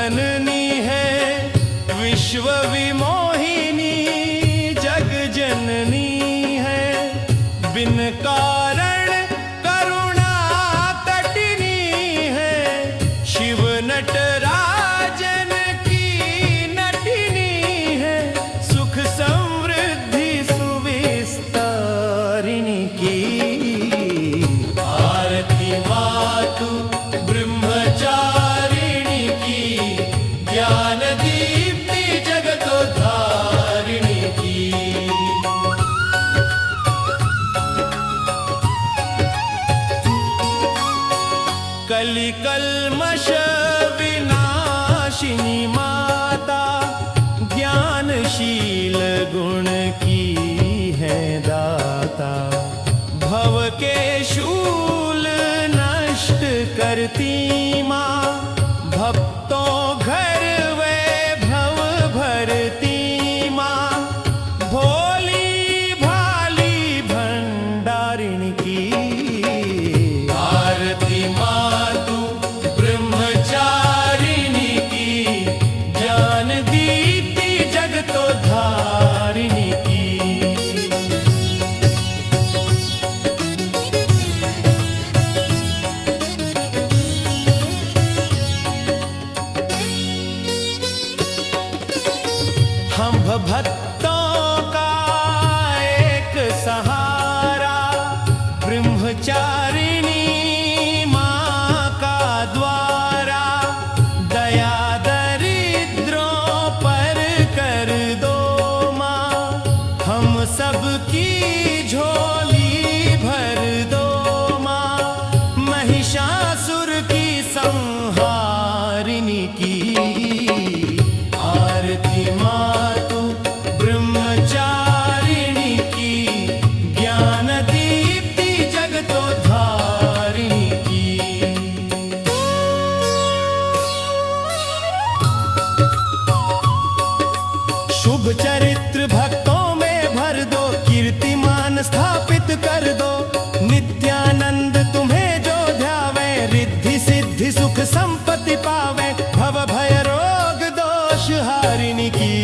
घननी है, विश्व विमोहिनी जग जननी है। बिन कारण करुणा तटिनी है, शिव नटराजन की नटिनी है। सुख समृद्धि सुविस्तारिणी की आरती मातु ब्रह्मचारिणी की, ज्ञान दीप्ति जगतोद्धारिणी की। कलि कल्मष विनाशिनी माता, ज्ञानशील गुण की है दाता। भव के शूल नष्ट करती माँ, भक्तों घर वैभव भरती माँ। भोली भाली भंडारिणी की आरती मातु ब्रह्मचारिणी की, ज्ञान दीप्ति जगतोद्धारिणी की। हम भक्तों का एक सहारा, ब्रह्मचारिणी माँ का द्वारा। दया दरिद्रों पर कर दो माँ, हम सबकी झोली भर दो माँ। महिषासुर की संहारिणी की आरती मातु ब्रह्मचारिणी की, ज्ञान दीप्ति जगतोद्धारिणी की। शुभ चरित्र भक्तों में भर दो, कीर्तिमान स्थापित कर दो। नित्यानंद तुम्हें जो ध्यावे, रिद्धि सिद्धि सुख संपत्ति पावे। भव भय रोग दोष हारिणी की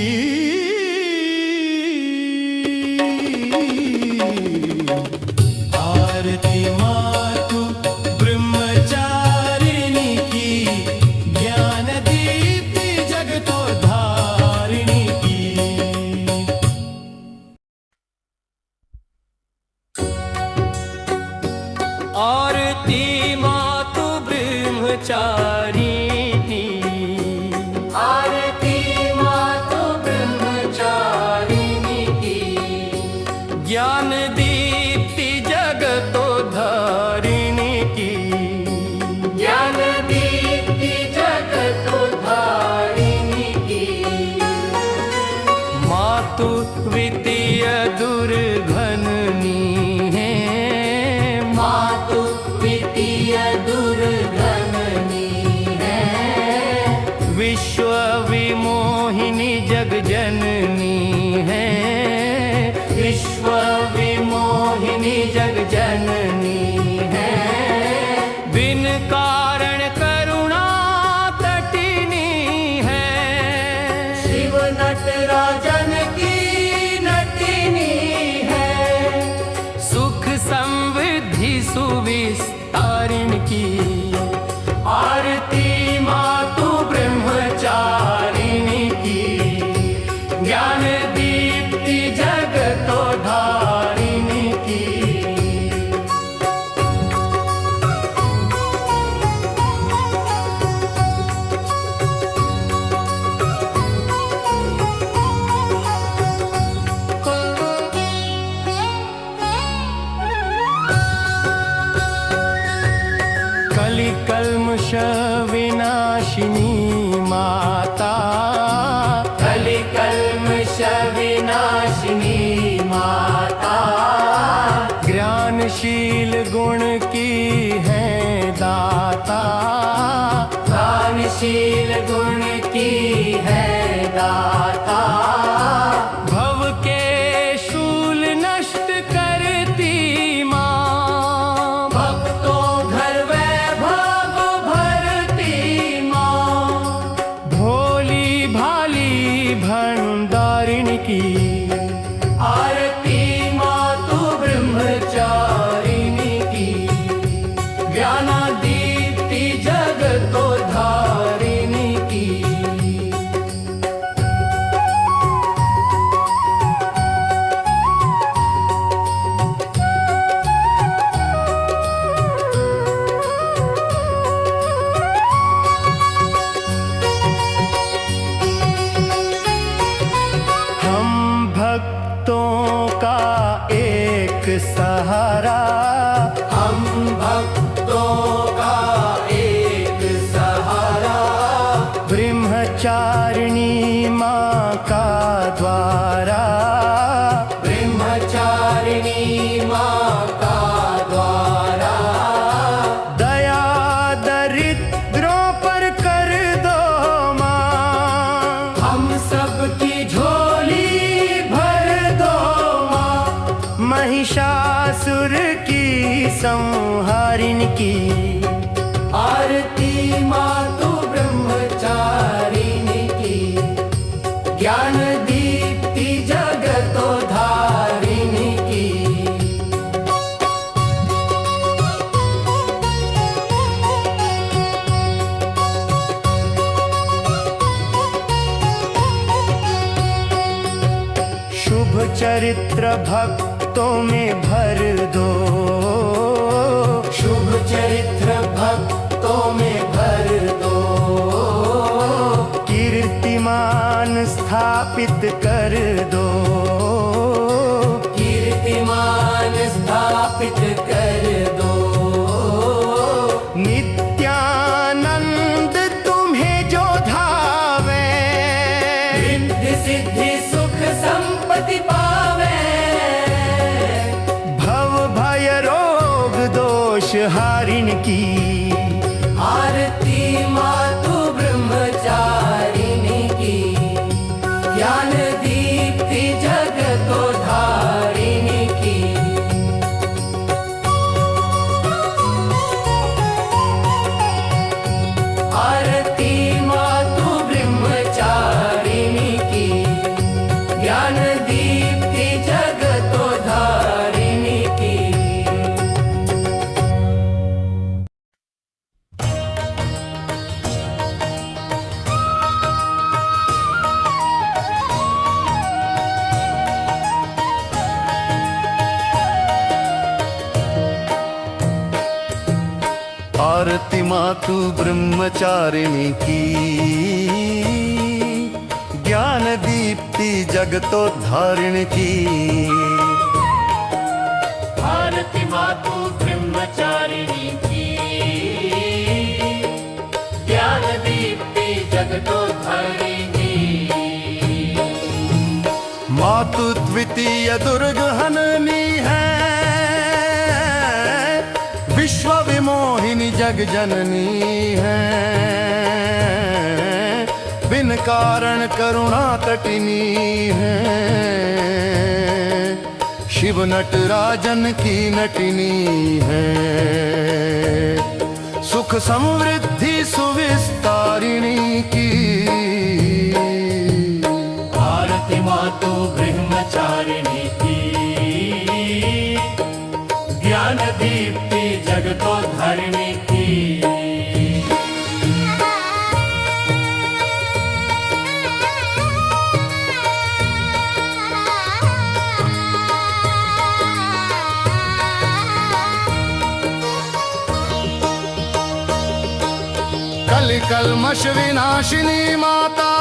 आरती मातु ब्रह्मचारिणी की, ज्ञान दीप्ति जगतोद्धारिणी की। आरती मातु ब्रह्मचारिणी, आरती मातु ब्रह्मचारिणी की, ज्ञान दीप्ति जगतोद्धारिणी की। ज्ञान दीप्ति जगतोद्धारिणी की। मातु द्वितीय दुर्घननी है, मातु द्वितीय दुर्घननी है। विश्व विमोहिनी जग जननी है। विश्व विमोहिनी जग जननी है। बिन कारण करुणा तटिनी है, शिव नटराजन की नटिनी है। सुख समृद्धि सुविस्तारिणी की आरती मातु ब्रह्मचारिणी की, ज्ञान दीप्ति जगतोद्धारिणी की। कलि कल्मष विनाशिनी माता, कलि कल्मष विनाशिनी माता। ज्ञानशील गुण की है दाता। दानशील गुण की है दाता। भव के शूल नष्ट करती माँ, भक्तों घर वैभव भरती माँ। ब्रह्मचारिणी माँ का द्वारा, ब्रह्मचारिणी माँ का द्वारा, दया दरिद्रों पर कर दो माँ, हम सबकी झोली भर दो माँ, महिषासुर की संहारिण की। आरती माँ तू ब्रह्मचारिणी की, ज्ञान दीप्ति जगतोधारिणी की। शुभ चरित्र भक्तों में भर दो, शुभ चरित्र भक्तों में भर दो, कीर्तिमान स्थापित कर दो, कीर्तिमान स्थापित कर दो। नित्यानंद तुम्हें जो धावे, रिद्धि सिद्धि सुख संपत्ति पावे, भव भय रोग दोष हारिण की। आरती माँ तू ब्रह्मचारिणी की, ज्ञान दीप्ति जगतोधारिणी की। आरती माँ तू ब्रह्मचारिणी की, ज्ञान दीप्ति जगतोधारिणी की। आरती माँ तू ब्रह्मचारिणी की, ज्ञान दीप्ति जगतोद्धारिण की। आरती माँ तू ब्रह्मचारिणी की, ज्ञान दीप्ति जगतोधारिणी। माँ तू द्वितीय दुर्गहननी है, विश्व विमोहिनी जग जननी है, बिन कारण करुणा तटिनी है, शिव नटराजन की नटिनी है, सुख समृद्धि सुविस्तारिणी की। आरती माँ तू ब्रह्मचारिणी की, ज्ञान दीप्ति जगतोधारिणी की। कलि कल्मष विनाशिनी माता,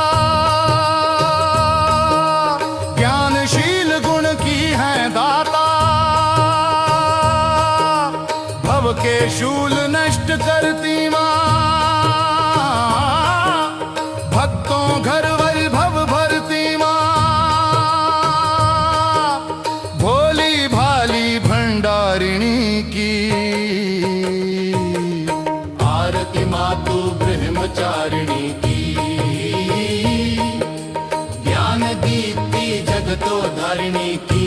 ज्ञानशील गुण की है दाता, भव के शूल नष्ट करती माँ, भक्तों घर वैभव भरती माँ, भोली भाली भंडारिणी की। आरती माँ तू ब्रह्मचारिणी की, ज्ञान दीप्ति जगतोधारिणी की।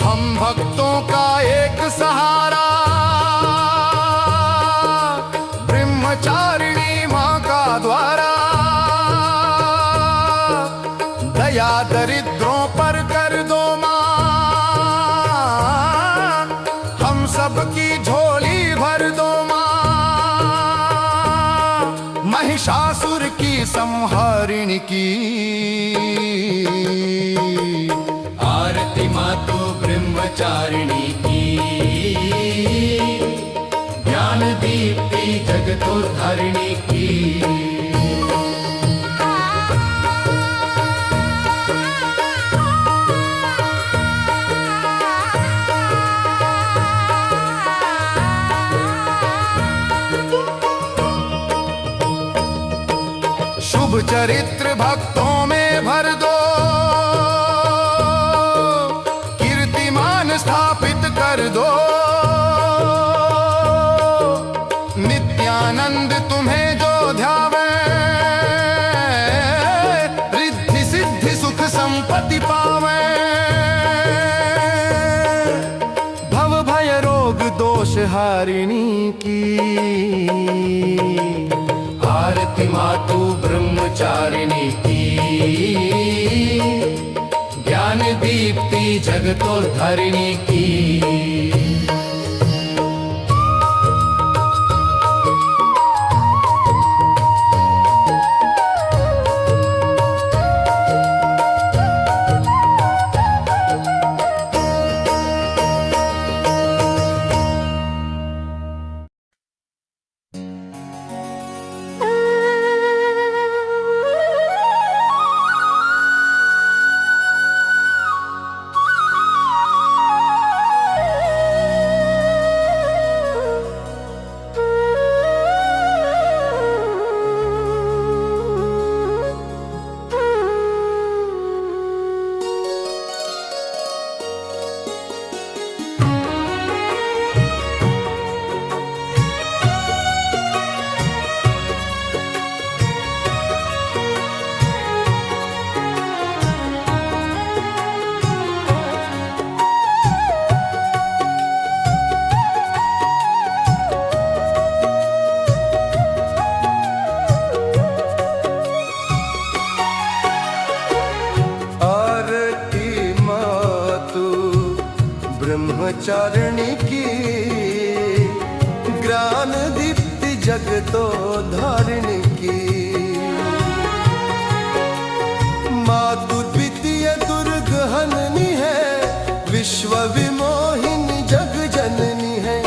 हम भक्तों का एक सहारा, ब्रह्मचारिणी माँ का द्वारा, दया दरिद्रों पर कर दो माँ, हम सबकी झोली भर दो माँ, महिषासुर की संहारिणी की। आरती माँ तू ब्रह्मचारिणी की, ज्ञान दीप्ति जगतोधारिणी की। शुभ चरित्र भक्तों में भर दो, कीर्तिमान स्थापित कर दो। नित्यानंद तुम्हें जो ध्यावे, रिद्धि सिद्धि सुख संपत्ति पावे। भव भय रोग दोष हारिणी की, आरती मातु ब्रह्मचारिणी की। ज्ञान दीप्ति जगतोद्धारिणी की। ब्रह्मचारिणी की, ज्ञान दीप्ति जगतोद्धारिणी की। मातु द्वितीय दुर्गहननी है, विश्व विमोहिनी जग जननी है।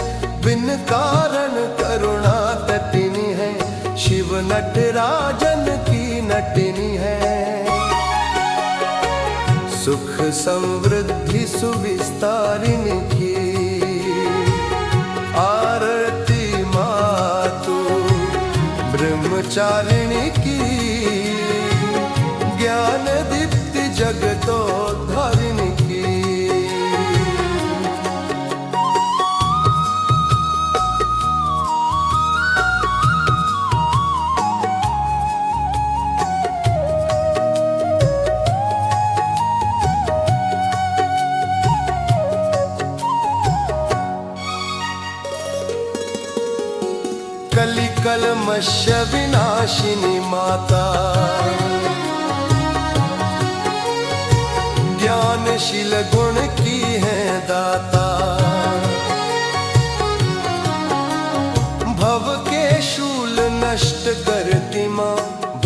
बिन कारण करुणा तटिनी है, शिव नटराजन की नटिनी है। सुख समृद्धि सुविस्तारिणी की, आरती मातु ब्रह्मचारिणी की। ज्ञान दीप्ति जगतोद्धारिणी की। कलि कल्मष विनाशिनी माता, ज्ञानशील गुण की है दाता। भव के शूल नष्ट करती माँ,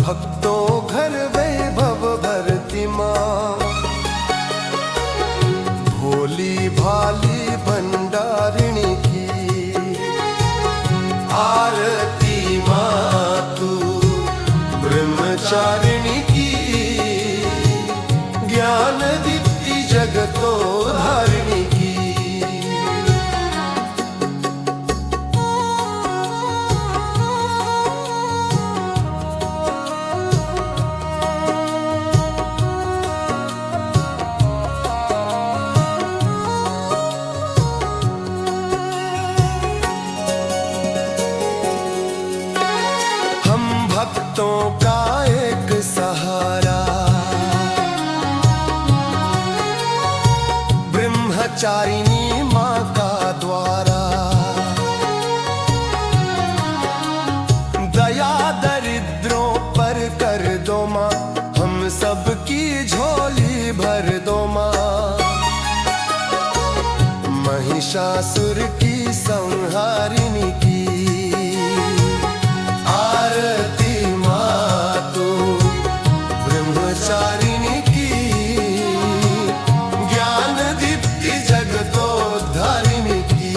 भक्तों घर वैभव भरती माँ। भोली भाली भंडारिणी की, आरती मातु ब्रह्मचारिणी की। ज्ञान दीप्ति जगतोद्धारिणी की। भक्तों का एक सहारा, ब्रह्मचारिणी माँ का द्वारा। दया दरिद्रों पर कर दो माँ, हम सबकी झोली भर दो माँ। महिषासुर की संहारिणी की, आरती मातु ब्रह्मचारिणी की। ज्ञान दीप्ति जगतोद्धारिणी की।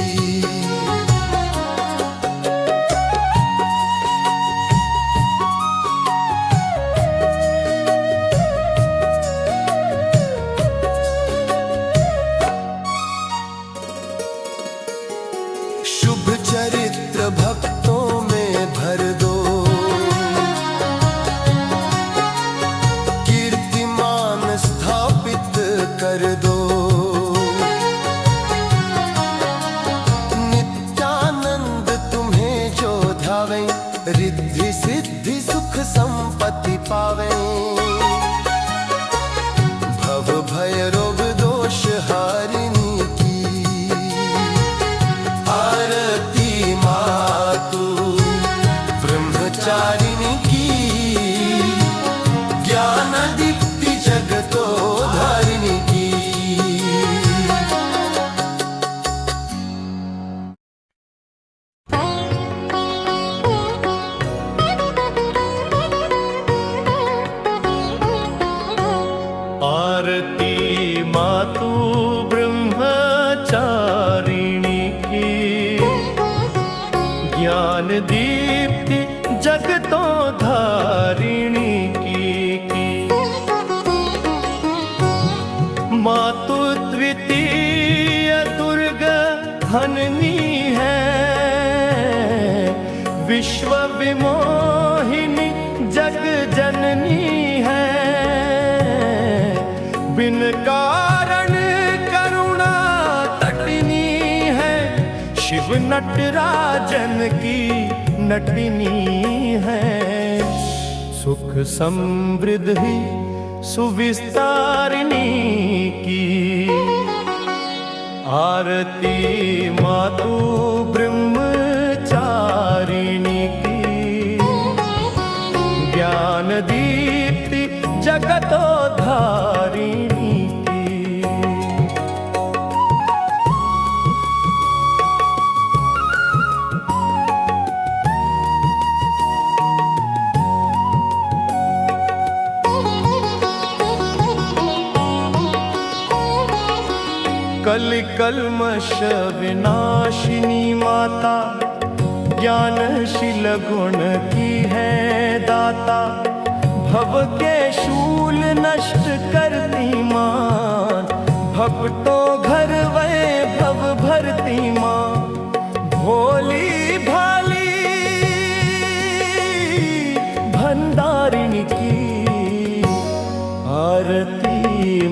पावे। भव भय रोग दोष हारिणी की आरती मातु ब्रह्मचारिणी की, ज्ञान दीप्ति जगतो धारिणी की। आरती मातु ब्रह्मचारिणी की, ज्ञान दीप्ति जगतो धारिणी की। मातु द्वितीय दुर्गा धननी है, विश्व विमोहिनी जग जननी है। बिन कारण करुणा तटिनी है, शिव नटराजन की नटिनी है। सुख समृद्धि सुविस्तारिणी की, आरती मातु ब्रह्मचारिणी की, ज्ञान दीप्ति जगतो धारिणी की। कल कल्मष विनाशिनी माता, ज्ञानशील गुण की है दाता। भव के शूल नष्ट करती मां, भक्तों घर वैभव भरती मां। भोली भाली भंडारिणी की, आरती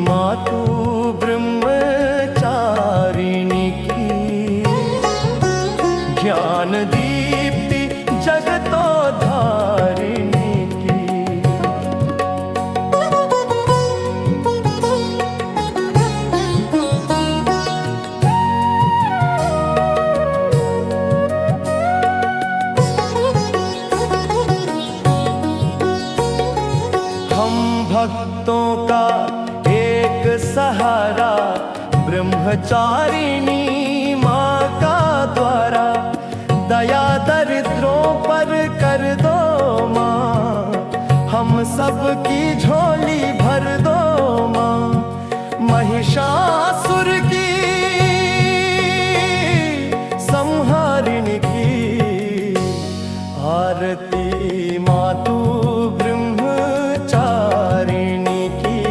मातु ब्रह्मचारिणी की, ज्ञान दीप्ति जगतो धारिणी की। हम भक्तों का एक सहारा, ब्रह्मचारिणी माँ का द्वारा। दया दरिद्रों पर कर दो माँ, हम सब की झोली भर दो माँ। महिषासुर की संहारिणी की, आरती मातु ब्रह्मचारिणी की,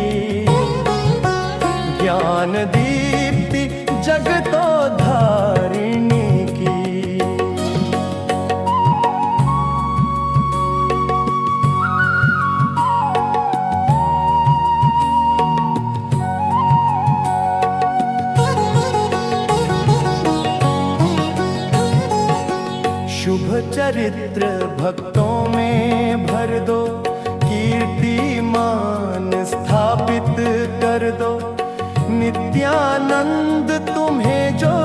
ज्ञान दीप्ति जगतो धारिणी की। शुभ चरित्र भक्तों में भर दो, कीर्तिमान स्थापित कर दो। नित्यानंद तुम्हें जो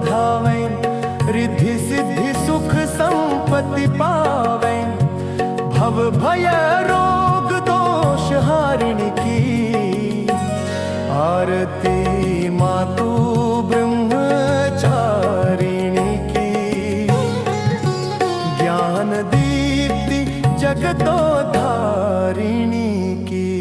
धावे, रिद्धि सिद्धि सुख संपत्ति पावे। भव भय रोग दोष हारिणी की, आरती मातु ब्रह्मचारिणी की, ज्ञान दीप्ति जगतो धारिणी की।